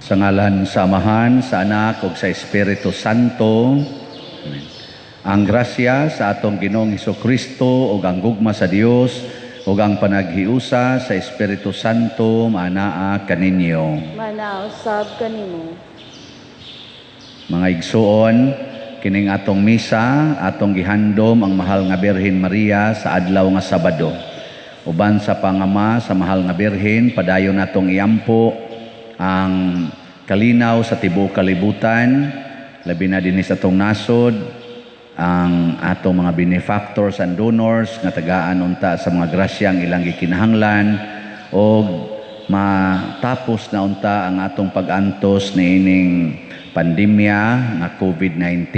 Sa ngalan sa Amahan, sa Anak, ug sa Espiritu Santo. Amen. Ang grasya sa atong Ginoong Hesukristo ug ang gugma sa Dios ug ang panaghiusa sa Espiritu Santo maanaa kaninyo. Manausab kanimo. Mga igsuon, kining atong misa, atong gihandom ang mahal nga Birhen Maria sa adlaw nga Sabado. Uban sa pangama sa mahal nga Birhen, padayon natong iampo ang kalinaw sa tibuok kalibutan, labi na dinhi sa atong nasod, ang atong mga benefactors and donors nga tagaan unta sa mga grasyang ilang gikinahanglan o matapos na unta ang atong pag-antos niining pandemya nga COVID-19.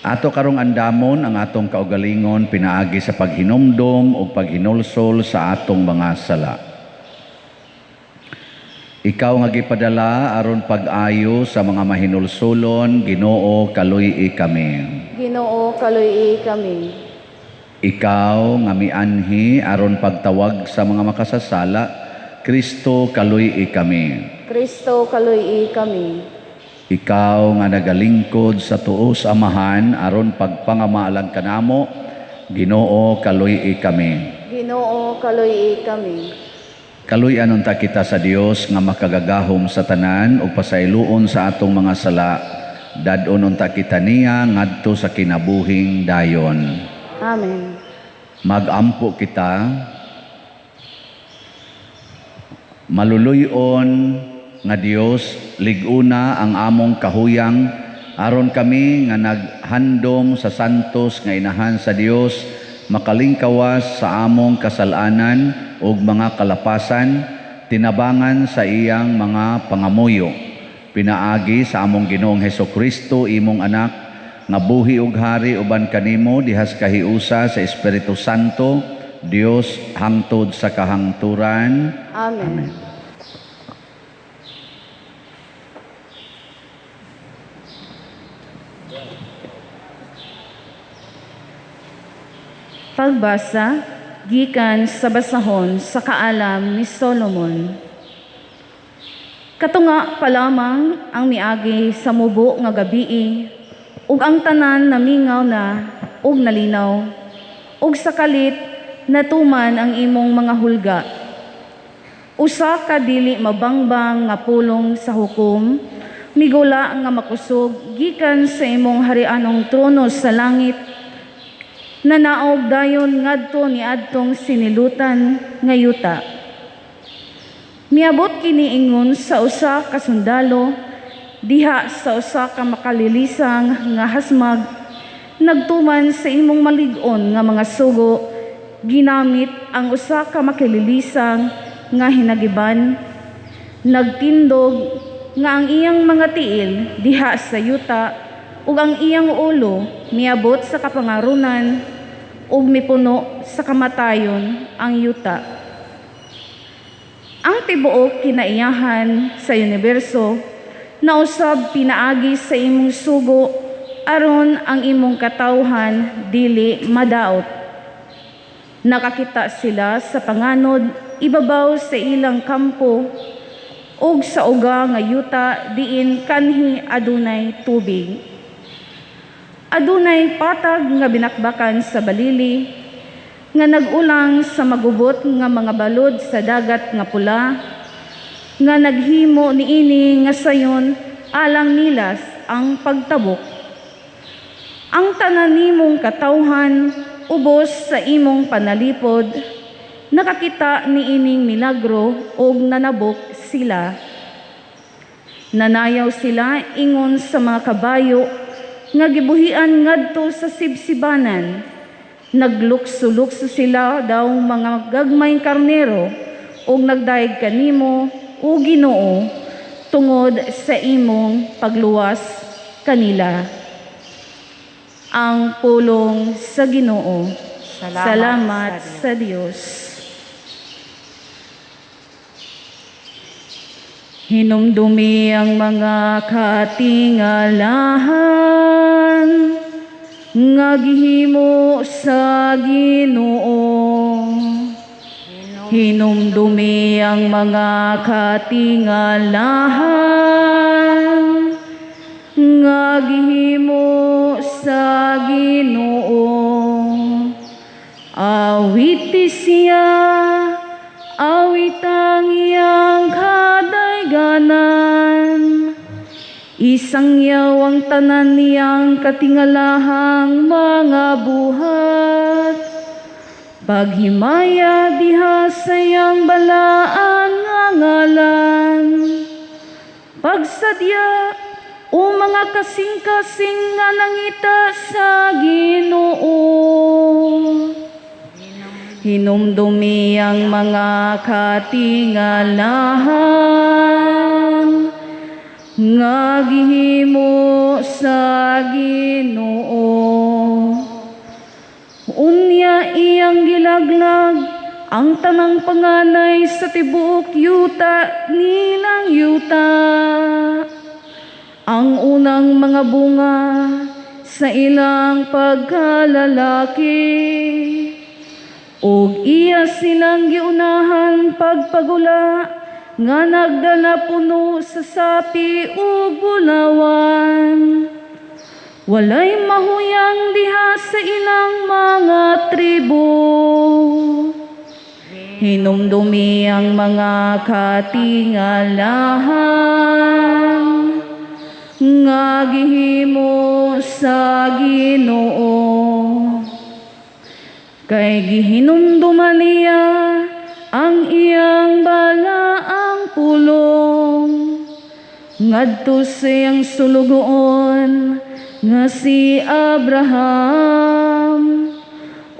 Ato karong andamon ang atong kaugalingon pinaagi sa paghinumdom o paghinulsol sa atong mga sala. Ikaw nga gipadala aron pag-ayo sa mga mahinulsulon, Ginoo kaluy-i kami. Ginoo kaluy-i kami. Ikaw nga mianhi aron pagtawag sa mga makasasala, Kristo kaluy-i kami. Kristo kaluy-i kami. Ikaw nga nagalingkod sa tuos Amahan aron pagpangamalan kanamo, Ginoo kaluy-i kami. Ginoo kaluy-i kami. Kaluy-an unta kita sa Dios nga makagagahom sa tanan ug pasayloon sa atong mga sala. Dadon unta kita niya ngadto sa kinabuhing dayon. Amen. Magampo kita. Maluluyon nga Dios, liguna ang among kahuyang aron kami nga naghandom sa santos nga inahan sa Dios makalingkawas sa among kasalanan ug mga kalapasan, tinabangan sa iyang mga pangamuyo. Pinaagi sa among Ginoong Hesukristo, imong anak, nga buhi ug hari uban kanimo dihas kahiusa sa Espiritu Santo, Dios hangtod sa kahangturan. Amen. Pagbasa gikan sa basahon sa kaalam ni Solomon. Katunga pa lamang ang miagi sa mubo nga gabii, ug ang tanan namingaw na ug nalinaw, ug sa kalit natuman ang imong mga hulga. Usa ka dili mabangbang nga pulong sa hukom, migula nga makusog gikan sa imong harianong trono sa langit, nanaog dayon ngadto ni adtong sinilutan nga yuta. Miabot kini ingon sa usa ka sundalo diha sa usa ka makalilisang nga hasmag, nagtuman sa imong malig-on nga mga sugo, ginamit ang usa ka makalilisang nga hinagiban, nagtindog nga ang iyang mga tiil diha sa yuta ug ang iyang ulo miabot sa kapangarunan ug mipuno sa kamatayon ang yuta. Ang tibuok kinaiyahan sa universo nausab pinaagi sa imong sugo aron ang imong katawhan dili madaot. Nakakita sila sa panganod ibabaw sa ilang kampo ug sa uga nga yuta diin kanhi adunay tubig. Adunay patag nga binakbakan sa balili, nga nagulang sa magubot nga mga balod sa dagat nga pula, nga naghimo niini nga sayon alang nilas ang pagtabok. Ang tanan nimong katawhan ubos sa imong panalipod, nakakita niining milagro ug nanabok sila. Nanayaw sila ingon sa mga kabayo nga gibuhian ngadto sa sibsibanan. Naglukso-lukso sila daw mga gagmayng karnero ug nagdaig kanimo o Ginoo tungod sa imong pagluwas kanila. Ang pulong sa Ginoo. Salamat sa Dios. Hinumdumi ang mga katingalahan nga gihimo sa Ginoo. Hinumdumi ang mga katingalahan, nga gihimo sa Ginoo. Awiti siya, awit ang iyang kadayganan. Isang yaw ang tanan niyang katingalahang mga buhat. Paghimaya diha sa iyang balaan nga ngalan. Pagsadya o mga kasing-kasing nga nangita sa Ginoo. Hinumdumi ang mga katingalahan, nga gihimo sa Ginoo. Unya iyang gilaglag ang tanang panganay sa tibuok yuta nilang yuta. Ang unang mga bunga sa ilang pagkalalaki, ug iya silang giunahan pagpagula, nga nagdala puno sa sapi ug bulawan. Walay mahuyang diha sa ilang mga tribo. Hinumdumi ang mga katingalahan, nga gihimo sa Ginoo. Kay gihinumduman niya ang iyang balaang pulong, ngadto sa iyang sulugoon nga si Abraham.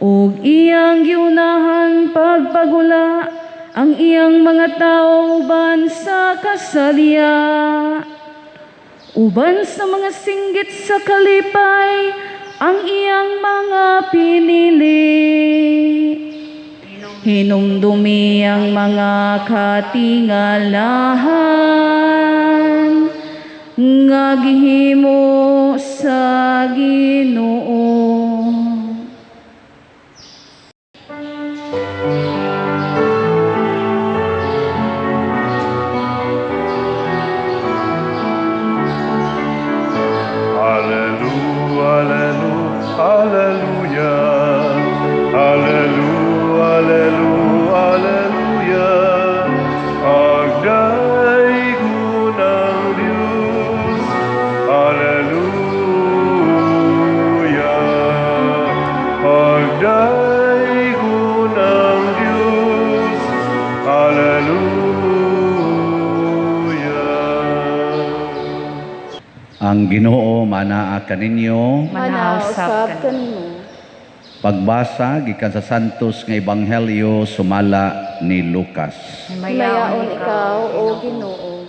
Ug iyang giunahan pagpagula ang iyang mga tao uban sa kasalya. Uban sa mga singgit sa kalipay, ang iyang mga pinili. Hinumdumi ang mga katingalahan, nga gihimo sa Ginoo. Ang Ginoo manaa kaninyo. Manausap kanimo. Pagbasa gikan sa Santos nga Ebanghelyo sumala ni Lucas. Mayaon ikaw, O Ginoo.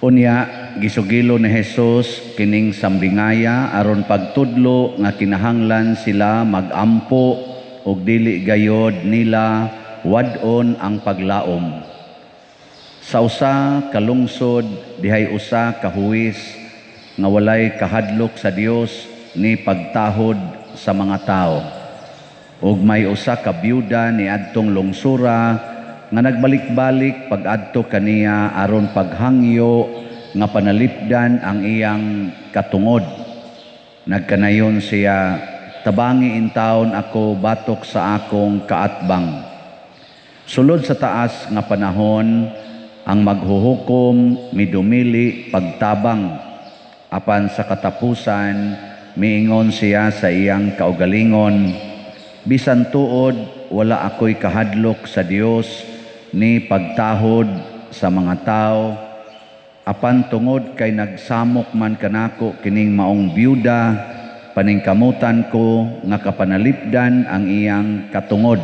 Unya gisugilo ni Jesus kining sambingaya aron pagtudlo nga kinahanglan sila magampo ug dili gayod nila wadon ang paglaom. Sa usa ka lungsod dihay usa ka huwis nga walay kahadlok sa Dios ni pagtahod sa mga tao. Ug may usa ka byuda ni adtong lungsura nga nagbalik-balik pag-adto kaniya aron paghangyo nga panalipdan ang iyang katungod. Nagkanayon siya, tabangi in taon ako batok sa akong kaatbang. Sulod sa taas nga panahon, ang maghuhukom midumili pagtabang. Apan sa katapusan, miingon siya sa iyang kaugalingon, bisan tuod wala ako'y kahadlok sa Dios ni pagtahod sa mga tao. Apan tungod kay nagsamok man kanako kining maong byuda, paningkamutan ko nga kapanalipdan ang iyang katungod.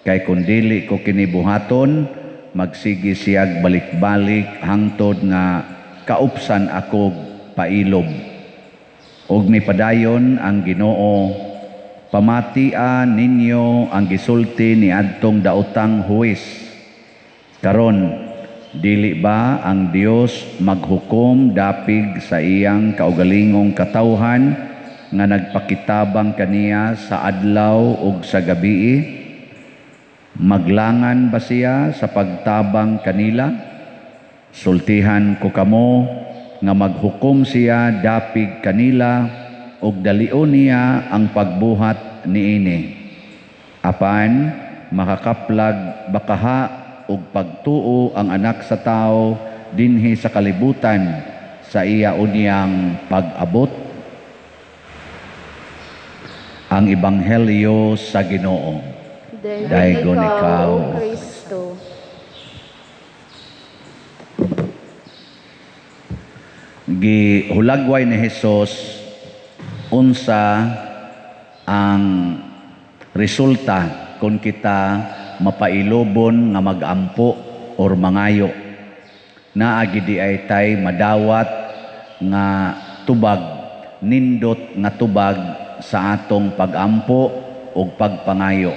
Kay kung dili ko kinibuhaton, magsigi siyag balik-balik hangtod nga kaupsan ako pailob. Og mipadayon ang Ginoo, pamatian ninyo ang gisulti ni adtong daotang huwis. Karon, dili ba ang Dios maghukom dapig sa iyang kaugalingong katawhan nga nagpakitabang kaniya sa adlaw ug sa gabii, maglangan ba siya sa pagtabang kanila? Sultihan ko kamo nga maghukom siya dapig kanila ug dalion niya ang pagbuhat niini. Apan makakaplag bakaha ug pagtuo ang anak sa tao dinhi sa kalibutan sa iya unyang pag-abot. Ang Ebanghelyo sa Ginoo. Daigon ikaw, O Kristo. Gihulagway ni Hesus unsa ang resulta kung kita mapailobon nga magampo or mangayo. Naagi di ay tay madawat nga tubag, nindot nga tubag sa atong pagampo o pagpangayo.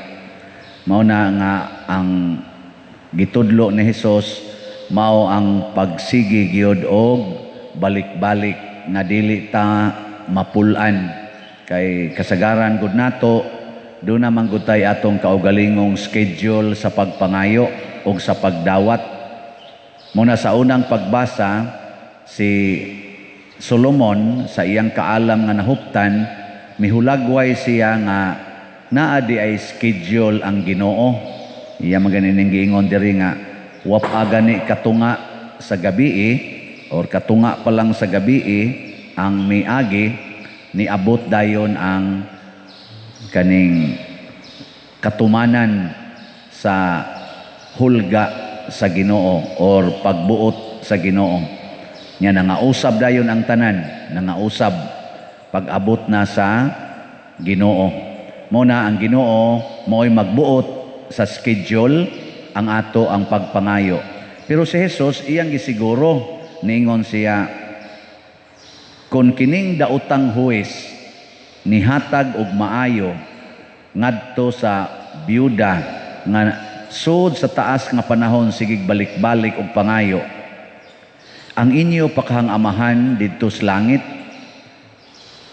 Mao na nga ang gitudlo ni Hesus, mao ang pagsigi gyud og balik-balik nga dili ta mapulan. Kay kasagaran gud nato do naman gud tay atong kaugalingong schedule sa pagpangayo o sa pagdawat. Muna sa unang pagbasa, si Solomon sa iyang kaalam nga nahuptan, mihulagway siya nga naa di ay schedule ang Ginoo. Iya maganing giingon diri nga wapa gani katunga sa gabii or katunga pa lang sa gabii ang miagi niabot dayon ang kaning katumanan sa hulga sa Ginoo or pagbuot sa Ginoo. Nya nangausab dayon ang tanan, nangausab pag-abot na sa Ginoo. Muna ang Ginoo mo'y magbuot sa schedule ang ato ang pagpangayo. Pero si Hesus iyang gisiguro, niingon siya, kung kining daotang huwes nihatag og maayo ngadto sa byuda nga sud sa taas nga panahon sigig balik-balik og pangayo, ang inyo pakahang amahan didto sa langit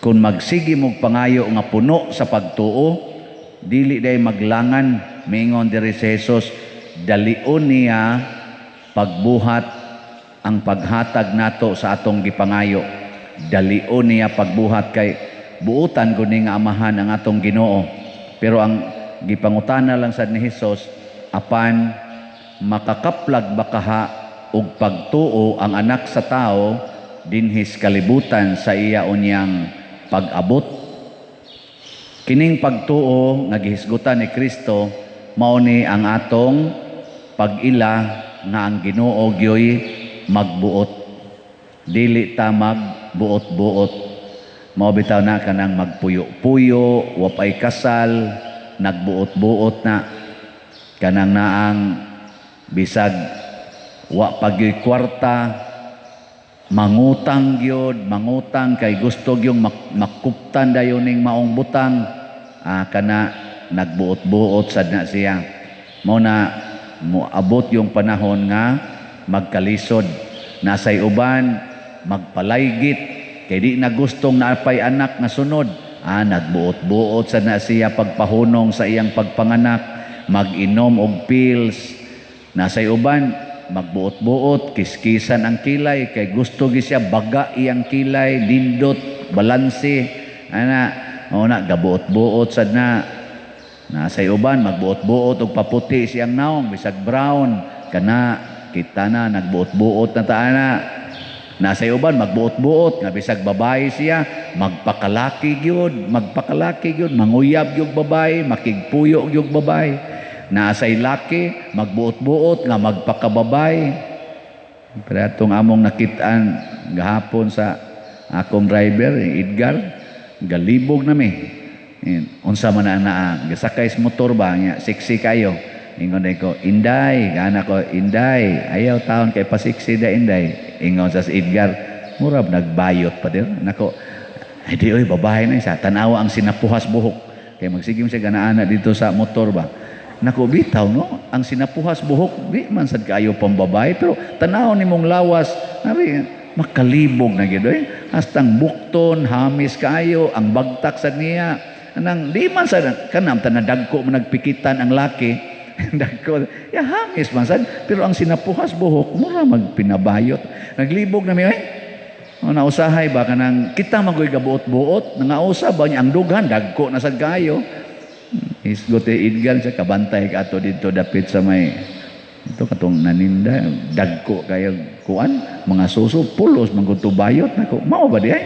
kung magsigi mog pangayo nga puno sa pagtuo, dili day maglangan. Mingon diri si Jesus, dalion niya pagbuhat ang paghatag nato sa atong gipangayo. Dalion niya pagbuhat kay buutan guni nga amahan ang atong Ginoo. Pero ang gipangutana lang sad ni Jesus, apan makakaplag bakaha og pagtuo ang anak sa tao dinhis kalibutan sa iya unyang pag-abot. Kining pagtuo nga gihisgutan ni Kristo mao ni ang atong pag-ila nga ang Ginoo gyoy magbuot, dili ta magbuot-buot. Mao bitaw na kanang magpuyo-puyo, wapay kasal, nagbuot-buot na kanang naang bisag wa pagyoy kwarta, mangutang gyud, mangutang kay gusto gyung makuptan dayon ning maong butang, kana nagbuot-buot sad na siya. Mao na moabot yung panahon nga magkalisod. Nasay uban magpalaygit kay di na gustong naapay anak nga sunod, nagbuot-buot sad na siya pagpahunong sa iyang pagpanganak, mag-inom og pills. Nasay uban magbuot-buot, kiskisan ang kilay kay gusto gi siya baga iyang kilay, lindot, balanse, gabuot-buot sad na. Nasay uban magbuot-buot og paputi siyang naong bisag brown, kana kita na nagbuot-buot na taana. Nasay uban magbuot-buot nga bisag babae siya, magpakalaki gyud, manguyab gyud babae, makigpuyo gyud babae. Nasay laki magbuot-buot nga magpakababay. Pero atong among nakitaan gahapon sa akong driver, Edgar, galibog na mi. Unsa man na gasakay sa motor ba nya sexy kayo. Ingon ko, Inday, kana ko, Inday, ayaw taon kay pasiksi da Inday. Ingon sa Edgar, murab nagbayot pa din. Nako, ay di oy babae na isa, tanawa ang sinapuhas buhok. Kay magsigim siya ganaana dito sa motor ba. Nako bitaw no, ang sinapuhas buhok di man sad kaayo pambabae, pero tanaw nimong lawas, ari makalibog na gid oy. Hastang bukton, hamis kayo, ang bagtak sa niya. Anang di man sa kanam ta nadagko man nagpikitan ang laki. Dagko, ya hamis man sad. Pero ang sinapuhas buhok, mura magpinabayot. Naglibog na mi oy. O nausahay ba kanang kita magoy gabuot-buot, nangausa ba niya ang dughan dagko na sad kayo. Isgote idgan sa kabantay ka ato dito dapit sa may ito katong naninda dagko kayo kuan mga suso pulos manggutubayot nako mao ba di ay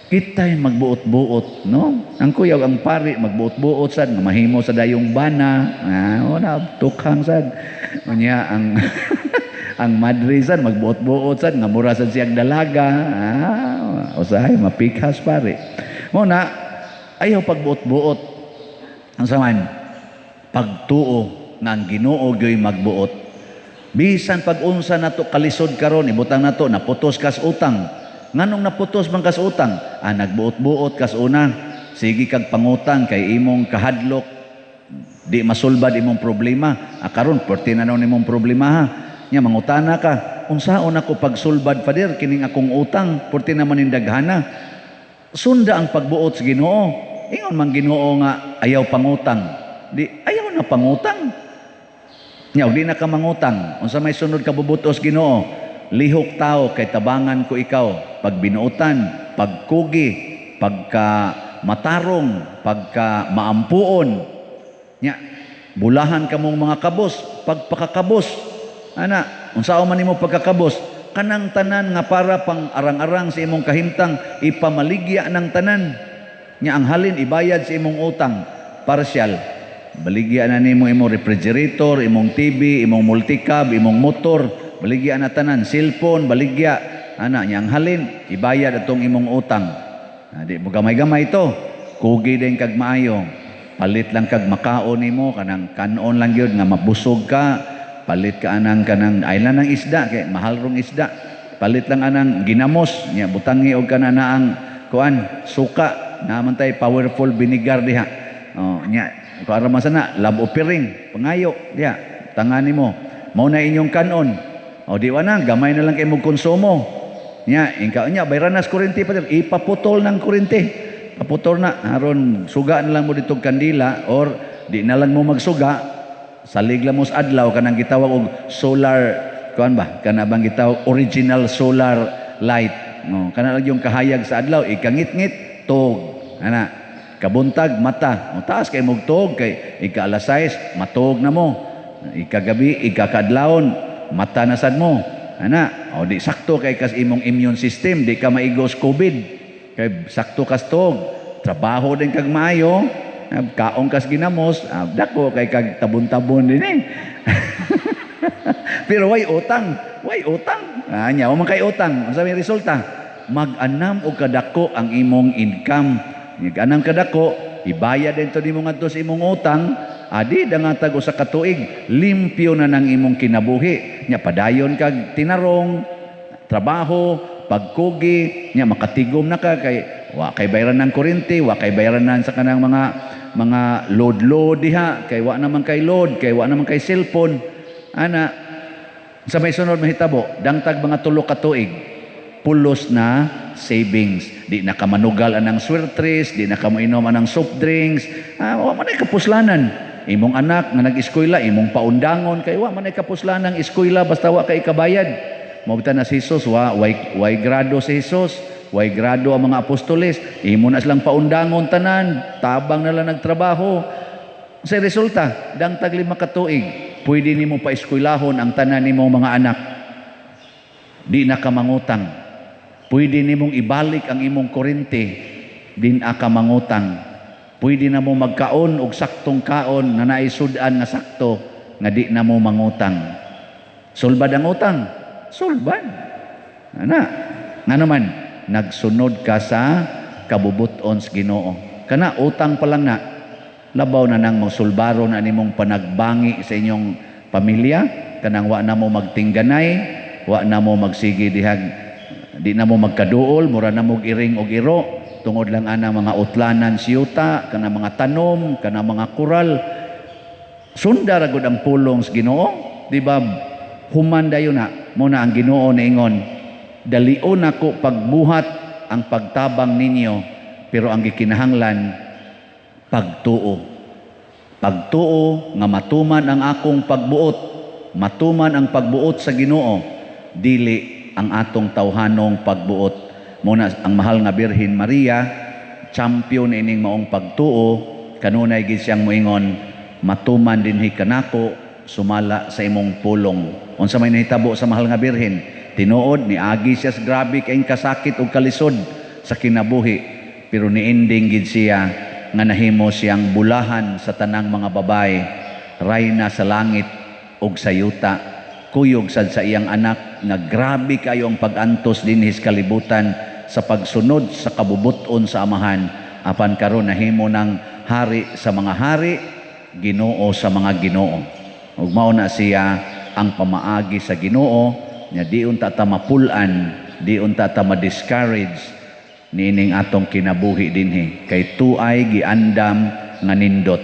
kitay magbuot-buot no ang kuyaw ang pari magbuot-buot sad nga mahimo sa dayong bana wala tukhang sad unya ang ang madre sad magbuot-buot sad nga mura sad siyang dalaga usahay mapikhas pare mo na ayaw pagbuot-buot ang saman pagtuo nga ang Ginoo gyoy magbuot bisan pag-unsa nato kalisod karon ibutang nato naputos kas utang nganong naputos man kas utang nagbuot-buot kas una sige kag pangutang kay imong kahadlok di masulbad imong problema karon perti na nimong problema ha nya mangutana ka unsaon ako pagsulbad pader kining akong utang perti naman indaghana sunda ang pagbuot sa Ginoo ingon man Ginoo nga ayaw pangutang di ayaw na pangutang nya di na ka mangutang unsa may sunod ka bubutos Ginoo lihok tao kay tabangan ko ikaw pag binuutan pagkugi pagka matarong pagka maampuon nya bulahan kamong mga kabos pagpakakabos ana unsaon man nimo pagkakabos kanang tanan nga para pang arang-arang sa imong kahimtang ipamaligya ng tanan nya ang halin ibayad sa imong utang partial baligya na nimo imong refrigerator imong TV imong multicab imong motor baligya na tanan cellphone baligya ana nya ang halin ibayad atong imong utang di mo gamay-gamay to kugi din kag maayo palit lang kag makaon nimo kanang kanon lang gyud nga mabusog ka palit ka anang kanang aylan ng isda kay mahal rong isda palit lang anang ginamos nya butangi og kana na ang kuan suka naman tay powerful vinegar diha nya para masana lab opiring pangayo diha tangani mo mao na inyong kanon di na gamay na lang kay mo konsumo nya ingka nya bayranas kuryente pa ipaputol ng kuryente paputol na aron suga na lang mo ditong kandila or di na lang mo magsuga salig lang mo sa adlaw kanang gitawag og solar kuan ba kana bang gitawag original solar light kana lang yung kahayag sa adlaw ikangit-ngit tog ana kabuntag mata taas kay mugtog kay ika-alas 6 matog na mo ikagabi ikakadlawon mata na sad mo ana di sakto kay kas imong immune system di ka maigos covid kay sakto kas tog trabaho din kag maayo kaong kas ginamos dako kay kag tabon-tabon din pero way utang nya o man kay utang unsa may resulta mag-anam og kadako ang imong income anang kadako ibayad din to nimo ngadto sa imong utang adi dangatag usa ka tuig limpyo na nang imong kinabuhi nya padayon kag tinarong trabaho pagkugi nya makatigom na ka kay wa kay bayaran ng kuryente wa kay bayaran sa kanang mga load diha kay wa naman kay load kay wa naman kay cellphone ana sa may sunod mahitabo dangtag mga 3 ka tuig pulos na savings di na ka manugal anang swertres di na ka moinom anang soft drinks wa man ay kapuslanan imong anak nga nag-eskwela imong paundangon kay wa man ay kapuslanan eskwela basta wa kay kabayad mobta na si Jesus way grado si Jesus way grado ang mga apostoles imo na silang paundangon tanan tabang na lang nagtrabaho sa resulta dangtag 5 ka tuig pwede nimo pa eskwelahon ang tanan nimo mga anak di na ka mangutang pwede nimong ibalik ang imong kuryente din ka mangutang pwede na mo magkaon og saktong kaon na naisudan nga sakto nga di na mo mangutang sulbad ang utang sulbad ana nga naman nagsunod ka sa kabubuton sa Ginoo kana utang pa lang na labaw na nang mosulbaro na nimong panagbangi sa inyong pamilya kanang wa na mo magtingganay wa na mo magsigi dihag di na mo magkaduol mura na mo iring og iro tungod lang ana mga utlanan siyuta kana mga tanom kana mga kural sunda ra gud ang pulong sa Ginoo di ba human dayon na mo na ang Ginoo niingon Dalion ako pagbuhat ang pagtabang ninyo, pero ang gikinahanglan pagtuo. Pagtuo nga matuman ang akong pagbuot, matuman ang pagbuot sa Ginoo, dili ang atong tawhanong pagbuot. Muna ang mahal nga Birhen Maria, champion ining maong pagtuo, kanunay gid siyang moingon, matuman dinhi kanako sumala sa imong pulong. Unsa may nahitabo sa mahal nga Birhen? Tinuod ni agi siya sa grabe kayong kasakit o kalisod sa kinabuhi, pero niending gid siya nga nahimo siyang bulahan sa tanang mga babae, rayna sa langit ug sa yuta, kuyog sad sa iyang anak nga grabe kayo ang pag-antos dinhi sa kalibutan sa pagsunod sa kabubuton sa amahan, apan karon nahimo ng hari sa mga hari, Ginoo sa mga Ginoo. Ug mao na siya ang pamaagi sa Ginoo, nga di unta ta mapulan, di unta ta ma-discourage niining atong kinabuhi dinhi, kay tuay giandam nga nindot.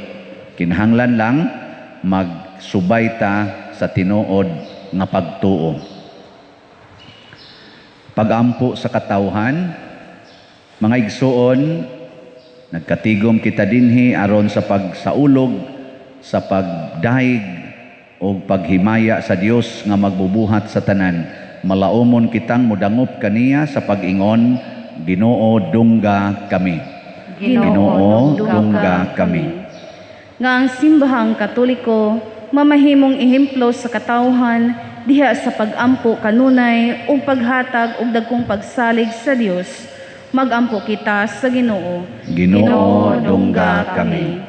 Kinahanglan lang magsubay ta sa tinuod nga pagtuo. Pagampo sa katawhan, mga igsuon, nagkatigom kita dinhi aron sa pagsaulog, sa pagdaig o paghimaya sa Dios nga magbubuhat sa tanan. Malaumon kitang mudangop kaniya sa pag-ingon, Ginoo dungga kami. Ginoo dungga kami. Nga ang simbahang Katoliko mamahimong ehemplo sa katawhan diha sa pagampo kanunay ug paghatag og dagkong pagsalig sa Dios. Magampo kita sa Ginoo. Ginoo dungga kami.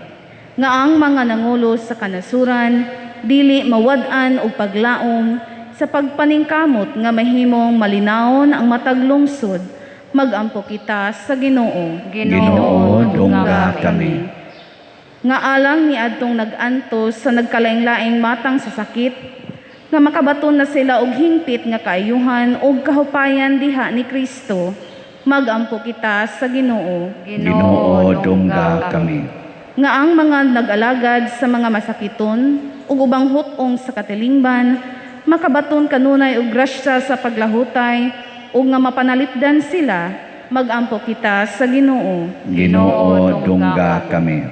Nga ang mga nangulo sa kanasuran dili mawad-an og paglaom sa pagpaningkamot nga mahimong malinawon ang matag lungsod. Magampo kita sa Ginoo. Ginoo dungga kami. Nga alang ni adtong nag-antos sa nagkalaing-laing matang sa sakit, nga makabaton na sila og hingpit nga kaayuhan ug kahupayan diha ni Kristo. Magampo kita sa Ginoo. Ginoo dungga kami. Nga ang mga nag-alagad sa mga masakiton ug ubang hutong sa katilingban, makabaton kanunay og grasya sa paglahutay ug nga mapanalipdan sila. Magampo kita sa Ginoo. Ginoo dungga kami.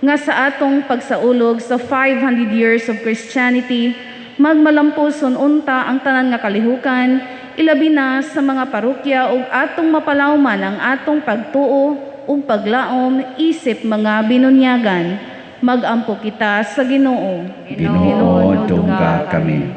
Nga sa atong pagsaulog sa 500 years of Christianity, magmalampuson unta ang tanan nga kalihukan, ilabi na sa mga parokya ug atong mapalawman ang atong pagtuo ug paglaom isip mga binunyagan. Magampo kita sa Ginoo. Ginoo dungga kami.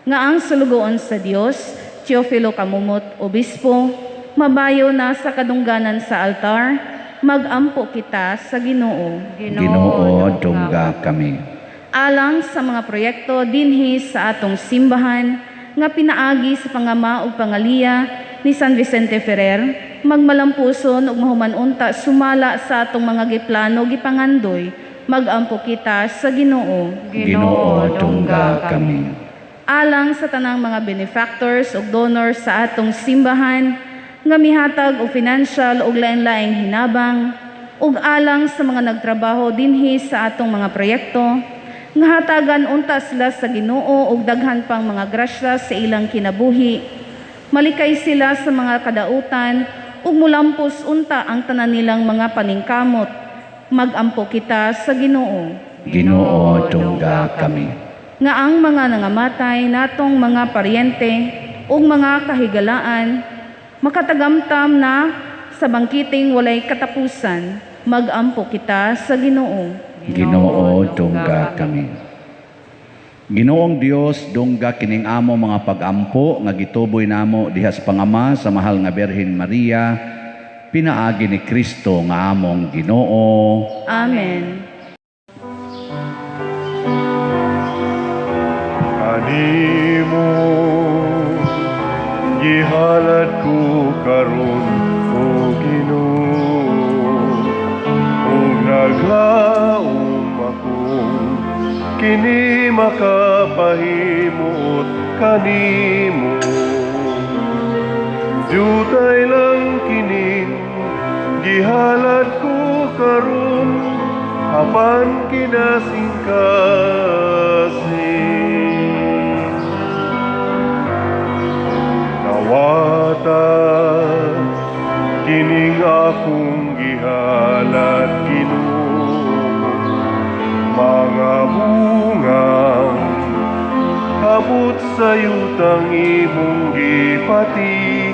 Nga ang sulugoon sa Dios, Teofilo Kamumot, Obispo, mabayo na sa kadungganan sa altar. Magampo kita sa Ginoo. Ginoo dungga kami. Alang sa mga proyekto dinhi sa atong simbahan nga pinaagi sa pangama ug pangaliya ni San Vicente Ferrer, magmalampuson ug mahumanunta sumala sa atong mga giplano gipangandoy. Magampo kita sa Ginoo. Ginoo dungga kami. Alang sa tanang mga benefactors ug donors sa atong simbahan nga mihatag og financial ug lain-laing hinabang, ug alang sa mga nagtrabaho dinhi sa atong mga proyekto, nga hatagan unta sila sa Ginoo ug daghan pang mga grasya sa ilang kinabuhi. Malikay sila sa mga kadautan ug mulampos unta ang tanan nilang mga paningkamot. Magampo kita sa Ginoo. Ginoo dungga kami. Nga ang mga nangamatay natong mga paryente ug mga kahigalaan makatagamtam na sa bangkiting walay katapusan. Magampo kita sa Ginoo. Ginoo dungga kami. Ginoong Dios dungga kining amo mga pagampo nga gituboy namo diha sa pangama sa mahal nga Birhen Maria, pinaagi ni Kristo nga among Ginoo. Amen. Kanimo gihalad ko karon o Ginoo, ug naglaom ako kini makapahimuot kanimo. Jutay lang kining gihalad ko karon apan kinasingkasing. Nawa maabot sa yutang imong gipatikan.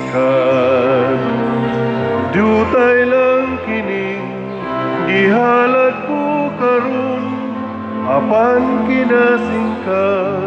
Diutay lang kining gihalad ko karon, apan kinasing kasing.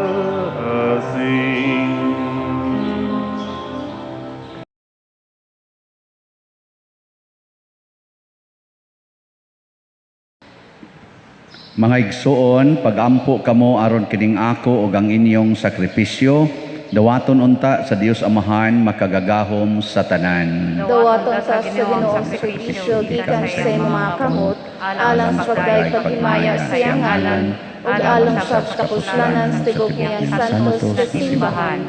Mga igsuon, pagampo kamo aron kining ako ug ang inyong sakripisyo, dawaton unta sa Dios Amahan makagagahom sa tanan. Dawaton sa Ginoong sakripisyo gikan sa imong mga kamot, alang sa pagdayeg paghimaya sa iyang ngalan, ug alang sa kapuslanan sa tigok niyang santos sa simbahan.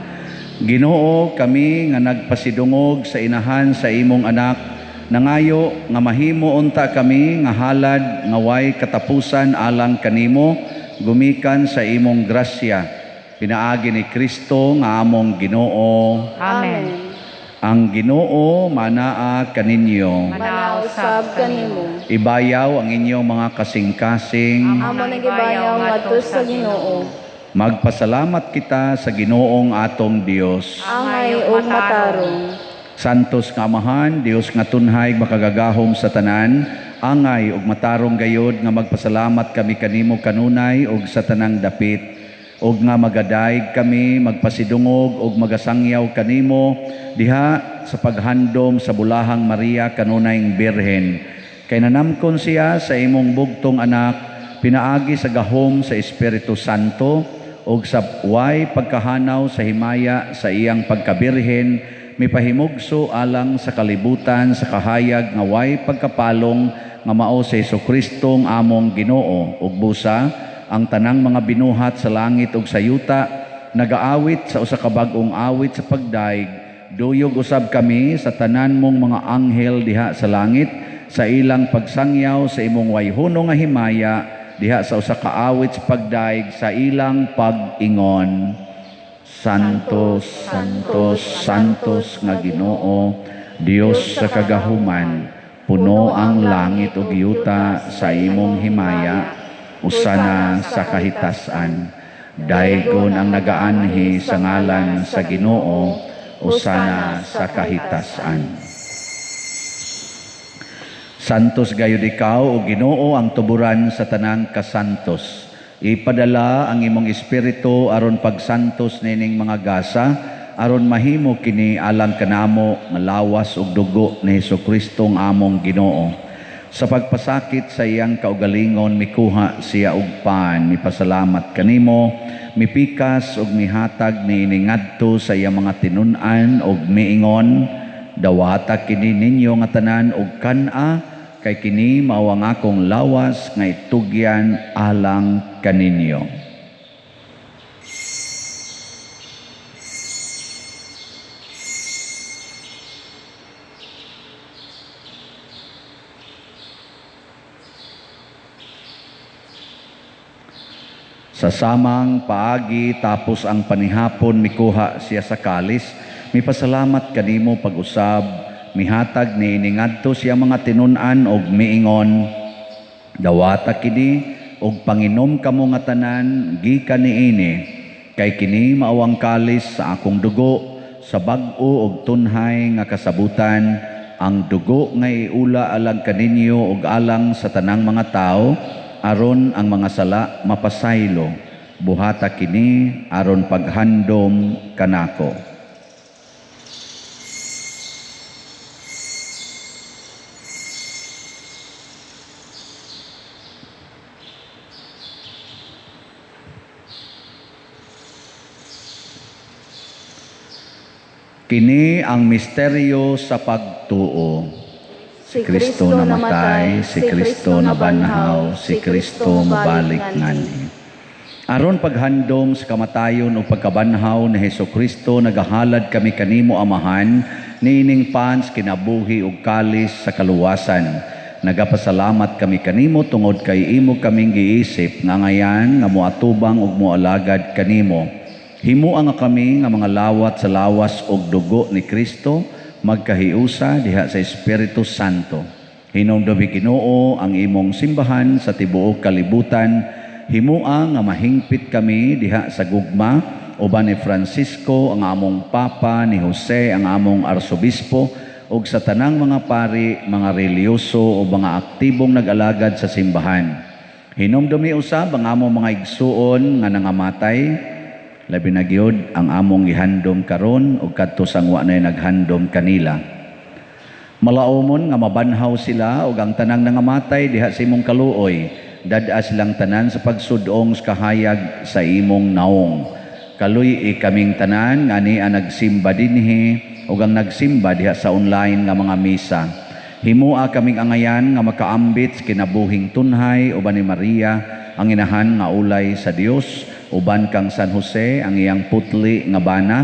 Ginoo, kami nga nagpasidungog sa inahan sa imong anak, nangayo nga mahimo unta kami nga halad nga way katapusan alang kanimo gumikan sa imong grasya. Pinaagi ni Kristo nga among Ginoo. Amen. Ang Ginoo manaa kaninyo. Manausab kanimo. Ibayaw ang inyong mga kasing-kasing. Amo nagibayaw ngadto sa Ginoo. Magpasalamat kita sa Ginoong atong Dios. Angay ug matarong. Santos nga Amahan, Dios nga tunhay makagagahom sa tanan, angay ug matarong gayod nga magpasalamat kami kanimo kanunay ug sa tanang dapit, ug nga magadayeg kami magpasidungog ug magasangyaw kanimo diha sa paghandom sa bulahang Maria kanunayng Birhen. Kay nanamkon siya sa imong bugtong anak, pinaagi sa gahom sa Espiritu Santo ug sa way pagkahanaw sa himaya sa iyang pagkabirhen, mipahimugso alang sa kalibutan sa kahayag nga way pagkapalong nga mao sa Jesucristo ang among Ginoo, ug busa ang tanang mga binuhat sa langit ug sa yuta nagaawit sa usa ka bag-ong awit sa pagdaig. Duyog usab kami sa tanan mong mga anghel diha sa langit sa ilang pagsangyaw sa imong wayhuno nga himaya diha sa usa ka awit sa pagdaig sa ilang pag-ingon. Santos, Santos, Santos nga Ginoo, Dios sa kagahuman, puno ang langit ug yuta sa imong himaya, usana sa kahitasan. Daygon ang nagaanhi sa ngalan sa Ginoo, usana sa kahitasan. Santos gayud ikaw o Ginoo ang tuburan sa tanang kasantos. Ipadala ang imong espiritu aron pagsantos nining mga gasa, aron mahimo kini alang kanamo nga lawas ug dugo ni Hesukristo ang among Ginoo. Sa pagpasakit sa iyang kaugalingon mikuha siya og pan, mipasalamat kanimo, mipikas ug mihatag niini ngadto sa iyang mga tinun-an ug miingon, dawata kini ninyo nga tanan og kan-a, kay kini mao ang akong lawas nga itugyan alang kaninyo. Sa samang paagi tapos ang panihapon mikuha siya sa kalis, mipasalamat kanimo pag-usab, mihatag ni iningadto siya mga tinun-an og miingon, dawata kini og panginom kamo nga tanan gikan niini, kay kini mao ang kalis sa akong dugo sa bag-o og tunhay nga kasabutan, ang dugo nga iula alang kaninyo ug alang sa tanang mga tao, aron ang mga sala mapasaylo. Buhata kini aron paghandom kanako. Kini ang misteryo sa pagtuo. Si Kristo namatay, si Kristo nabanhaw, si Kristo mabalik ngani. Aron paghandom sa kamatayon o pagkabanhaw ni Hesukristo, nagahalad kami kanimo Amahan, niining pans kinabuhi ug kalis sa kaluwasan. Nagapasalamat kami kanimo tungod kay imo kaming giisip nga ngayan nga moatubang ug moalagad kanimo. Himuang nga kami nga mga lawat sa lawas og dugo ni Kristo magkahiusa diha sa Espiritu Santo. Hinumdumi Ginoo ang imong simbahan sa tibuok kalibutan. Himuang nga mahingpit kami diha sa gugma uban ni Francisco ang among Papa, ni Jose ang among Arsobispo, ug sa tanang mga pari, mga reliyoso o mga aktibong nag-alagad sa simbahan. Hinumdumi usab ang among mga igsuon nga nangamatay, labi na gyud ang among gihandom karon ug kadto sang wa nay naghandom kanila. Malaumon nga mabanhaw sila ug ang tanang nangamatay diha sa imong kaluoy, dad-a silang tanan sa pagsudong sa kahayag sa imong naong. Kaluy kaming tanan nga ni nagsimba dinhi ug ang nagsimba diha sa online nga mga misa. Himua kaming angayan nga makaambit sa kinabuhing tunhay uban ni Maria ang inahan nga ulay sa Dios, uban kang San Jose ang iyang putli nga bana,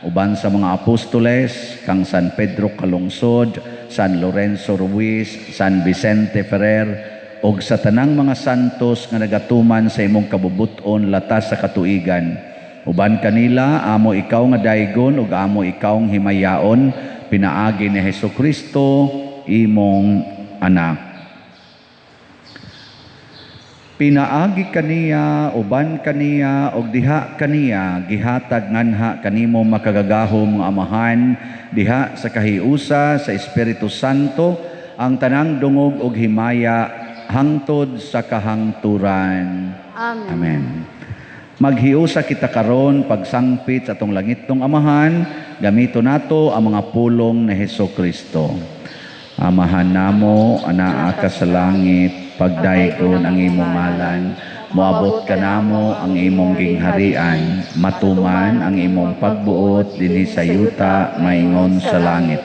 uban sa mga apostoles kang San Pedro Calungsod, San Lorenzo Ruiz, San Vicente Ferrer, ug sa tanang mga santos nga nagatuman sa imong kabubuton latas sa katuigan. Uban kanila, amo ikaw nga daygon ug amo ikaw nga himayaon, pinaagi ni Hesukristo, imong anak. Pinaagi kaniya, uban kaniya, ug diha kaniya, gihatag nganha kanimo makagagahom nga amahan, diha sa kahiusa sa Espiritu Santo, ang tanang dungog ug himaya, hangtod sa kahangturan. Amen. Amen. Maghiusa kita karon pagsangpit sa atong langitong amahan, gamito nato ang mga pulong ni Hesukristo. Amahan namo, anaa ka sa langit, pagdaygon ang imong ngalan, moabot ka namo ang imong gingharian, matuman ang imong pagbuot dinhi sa yuta maingon sa langit.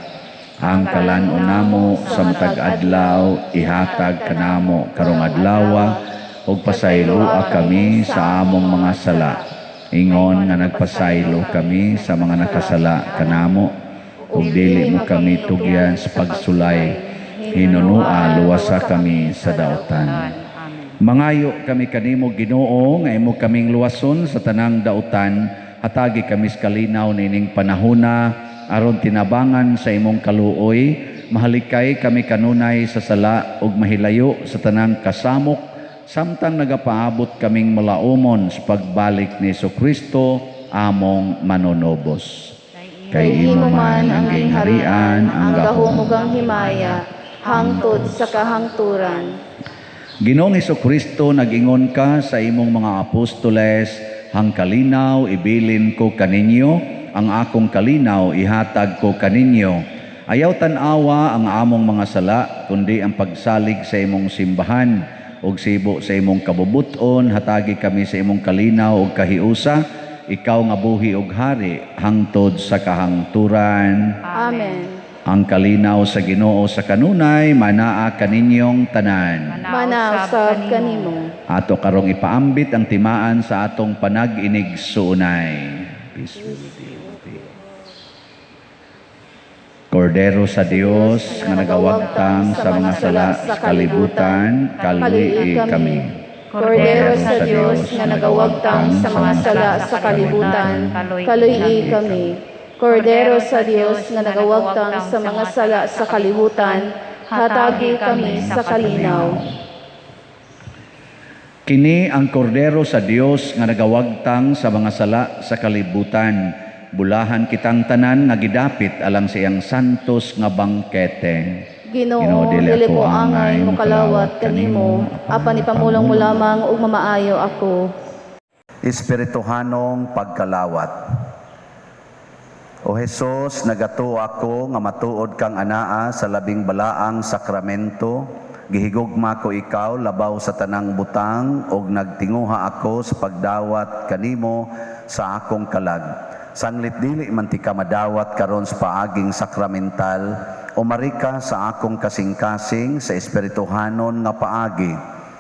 Ang kalan-on namo sa matag adlaw, ihatag kanamo karong adlaw, ug pasaylua kami sa among mga sala. Ingon nga nagpasaylo kami sa mga nakasala kanamo, ug dili mo kami tugyan sa pagsulay, hinunua luwasa kami sa dautan. Mangayo kami kanimo Ginoo nga imo kaming luwason sa tanang dautan, hatagi kami sa kalinaw nining panahona aron tinabangan sa imong kaluoy, mahalikay kami kanunay sa sala ug mahilayo sa tanang kasamok, samtang nagapaabot kaming malaumon sa pagbalik ni Jesucristo among manonobos. Kay imo man ang gingharian, ang gahom ug ang himaya, hangtod sa kahangturan. Ginoong Jesucristo, nag-ingon ka sa imong mga apostoles, hangkalinaw ibilin ko kaninyo, ang akong kalinaw ihatag ko kaninyo. Ayaw tan-awa ang among mga sala, kundi ang pagsalig sa imong simbahan, ug sibo sa imong kabubuton, hatagi kami sa imong kalinaw ug kahiusa, ikaw nga buhi ug hari, hangtod sa kahangturan. Amen. Ang kalinaw sa Ginoo sa kanunay, manaa kaninyong tanan. Manausab kanimo. Ato karong ipaambit ang timaan sa atong panag-inig suunay. Peace be with you. Kordero sa Dios nga nagawagtang sa mga sala sa kalibutan, kalui kami. Kordero sa Dios nga nagawagtang sa mga sala sa kalibutan, kalui kami. Kordero sa Dios nga nagawagtang sa mga sala sa kalibutan, hatagi kami sa kalinaw. Kini ang kordero sa Dios nga nagawagtang sa mga sala sa kalibutan. Bulahan kitang tanan nga gidapit alang sa iyang santos nga bangkete. Ginoo, dili ko angay mo kalawat kanimo, apan ipamulong mo lamang ug mamaayo ako. Espirituhanong pagkalawat. O Jesus, nagato ako nga matuod kang anaa sa labing balaang sakramento, gihigugma ko ikaw labaw sa tanang butang ug nagtinguha ako sa pagdawat kanimo sa akong kalag. Sanglit dili man ti ka madawat karon sa paaging sakramental, o marika sa akong kasing-kasing sa espirituhanon nga paagi.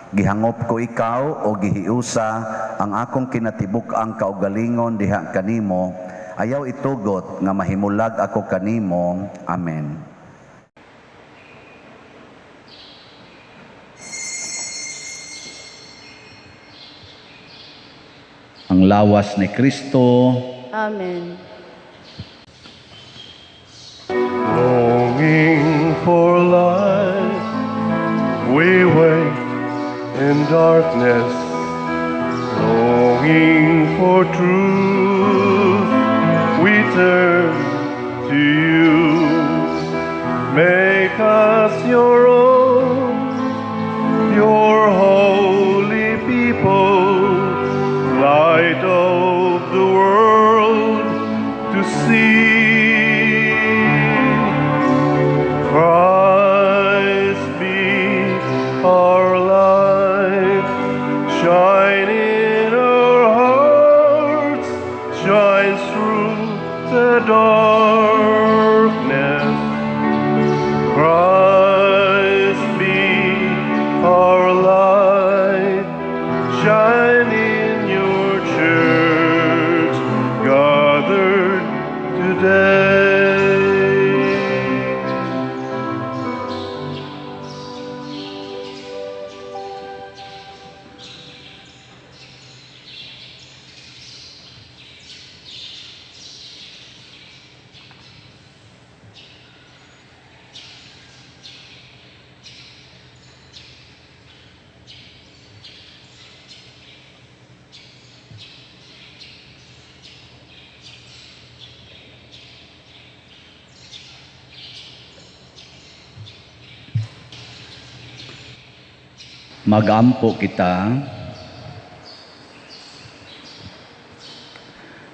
Gihangop ko ikaw o gihiusa ang akong kinatibuk-ang kaugalingon diha kanimo, ayaw itugot nga mahimulag ako kanimo. Amen. Ang lawas ni Kristo. Amen. Longing for light, we wait in darkness, longing for truth. turn to you. Make us your own, your holy people, light of the world to see. Christ be our light, shine in our hearts, shine through the darkness. Christ be our light, shine in your church, gathered today. Magampo kita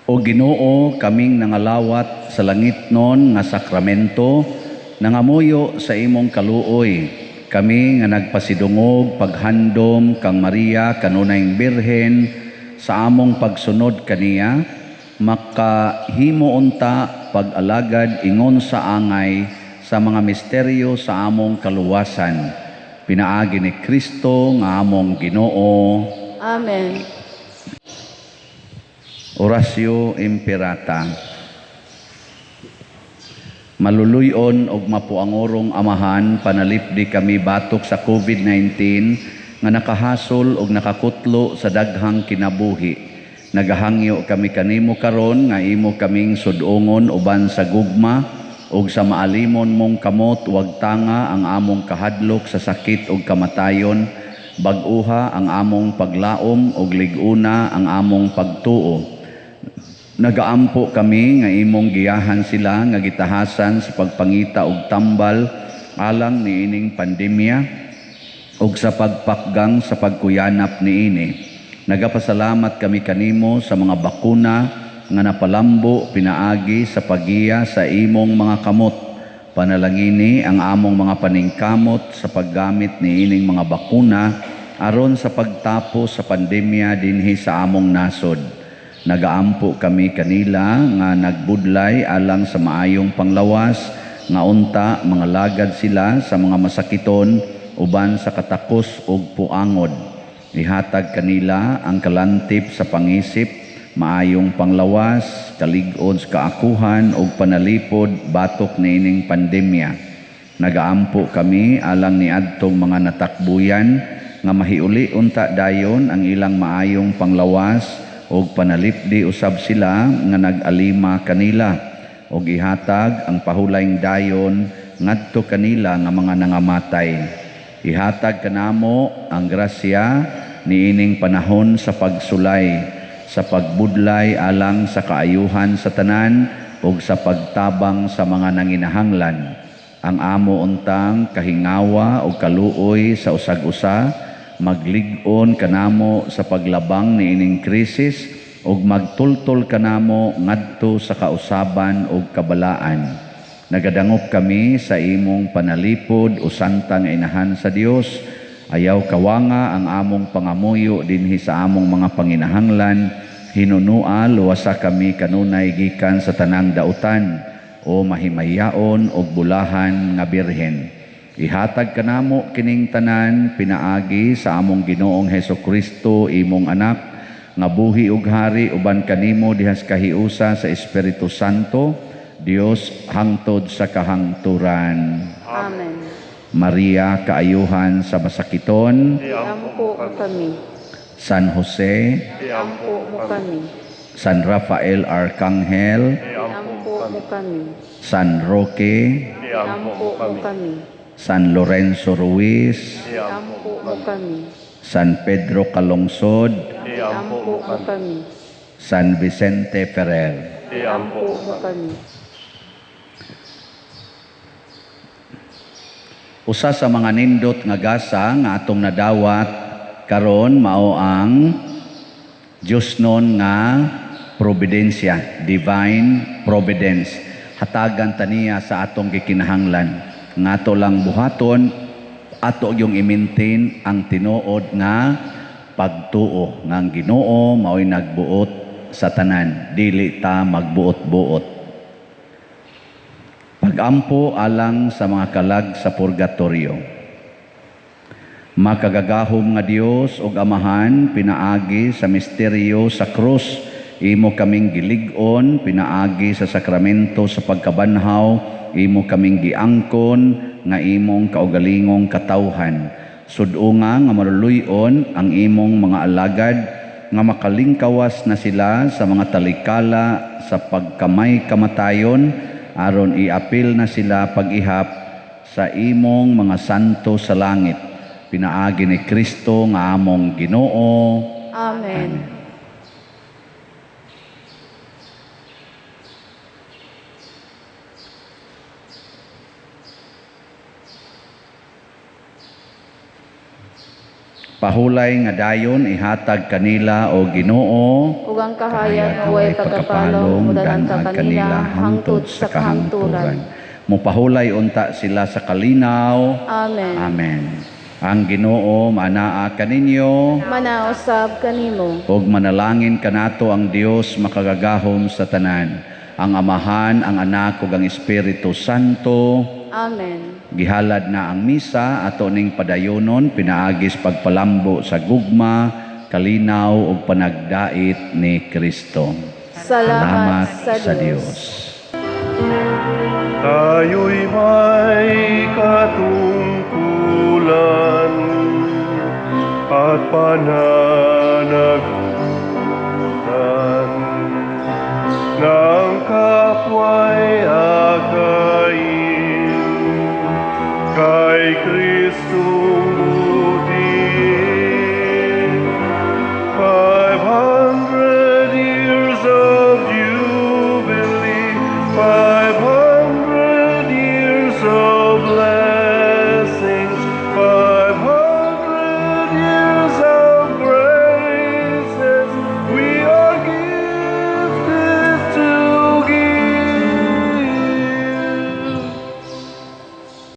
o Ginoo kaming nangalawat sa langit non nga sakramento nangamuyo sa imong kaluoy kami nga nagpasidungog paghandom kang Maria kanunayng Birhen sa among pagsunod kaniya makahimo unta pag-alagad ingon sa angay sa mga misteryo sa among kaluwasan. Pinaagi ni Kristo nga among Ginoo. Amen. Orasyo Imperata. Maluluyon og mapuangorong amahan panalipdi kami batok sa COVID-19 nga nakahasol og nakakutlo sa daghang kinabuhi. Nagahangyo kami kanimo karon nga imo kaming sudongon uban sa gugma ug sa maalimon mong kamot wag tanga ang among kahadlok sa sakit ug kamatayon, bag-uha ang among paglaom ug lig-una ang among pagtuo. Nagaampo kami nga imong giyahan sila nga gitahasan sa pagpangita og tambal alang niining pandemya ug sa pagpakgang sa pagkuyanap niini. Nagapasalamat kami kanimo sa mga bakuna nga napalambo pinaagi sa pagiya sa imong mga kamot. Panalangini ang among mga paningkamot sa paggamit ni ining mga bakuna aron sa pagtapos sa pandemya dinhi sa among nasod. Nagaampo kami kanila nga nagbudlay alang sa maayong panglawas nga unta mga lagad sila sa mga masakiton uban sa katakos ug puangod. Ihatag kanila ang kalantip sa pangisip, maayong panglawas, kalig-on sa kaakuhan ug panalipod batok niining pandemya. Nagaampo kami alang niadtong mga natakbuyan nga mahiuli unta dayon ang ilang maayong panglawas ug panalipdi usab sila nga nag-alima kanila ug ihatag ang pahulayng dayon ngadto kanila nga mga nangamatay. Ihatag kanamo ang grasya niining panahon sa pagsulay, sa pagbudlay alang sa kaayuhan sa tanan ug sa pagtabang sa mga nanginahanglan. Ang amo untang kahingawa ug kaluoy sa usag-usa maglig-on kanamo sa paglabang niining krisis ug magtultol kanamo ngadto sa kausaban ug kabalaan. Nagadangop kami sa imong panalipod o santang inahan sa Dios. Ayaw kawanga ang among pangamuyo dinhi sa among mga panginahanglan. Hinunua luwasa kami kanunay gikan sa tanang dautan o mahimayaon og bulahan nga birhen. Ihatag kanamo kining tanan pinaagi sa among Ginoong Hesukristo imong anak nga buhi ug hari uban kanimo dihas kahiusa sa Espiritu Santo, Dios hangtod sa kahangturan. Amen. Maria, kaayuhan sa masakiton. Iampo mo kami. San Jose, Iampo mo kami. San Rafael Arcangel, Iampo mo kami. San Roque, Iampo mo kami. San Lorenzo Ruiz, Iampo mo kami. San Pedro Calungsod, Iampo mo kami. San Vicente Ferrer. iampo mo kami. Usa sa mga nindot nga gasa nga atong nadawat karon mao ang Diyos nun nga providensya, divine providence. Hatagan taniya sa atong gikinahanglan. Nga ato lang buhaton, ato yung i-maintain ang tinuod nga pagtuo. Nga ang Ginoo mao'y nagbuot sa tanan, dili ta magbuot-buot. Pagampo alang sa mga kalag sa purgatorio. Makagagahom nga Dios ug Amahan, pinaagi sa misteryo sa krus, imo kaming gilig-on, pinaagi sa sakramento sa pagkabanhaw, imo kaming giangkon nga imong kaugalingong katawhan. Sudunga nga maluluy-on ang imong mga alagad nga makalingkawas na sila sa mga talikala sa pagkamay kamatayon, aron iapil na sila pag-ihap sa imong mga santo sa langit. Pinaagi ni Kristo nga among Ginoo. Amen. Pahulay nga dayon ihatag kanila o Ginoo, Ug ang kahayag nga way pagkapalong mudanan ka kanila hangtod sa kahangturan. Mupahulay unta sila sa kalinaw. Amen. Amen. Ang Ginoo manaa kaninyo, Manausab kanimo. ug manalangin kanato ang Dios makagagahom sa tanan. Ang Amahan, ang Anak ug ang Espiritu Santo. Amen. Gihalad na ang misa ato ning padayonon, pinaagis pagpalambo sa gugma, kalinaw ug panagdait ni Kristo. Salamat sa Dios. Tayo'y may katungkulan at pananagutan ng kapwa'y agayin kay Kristo.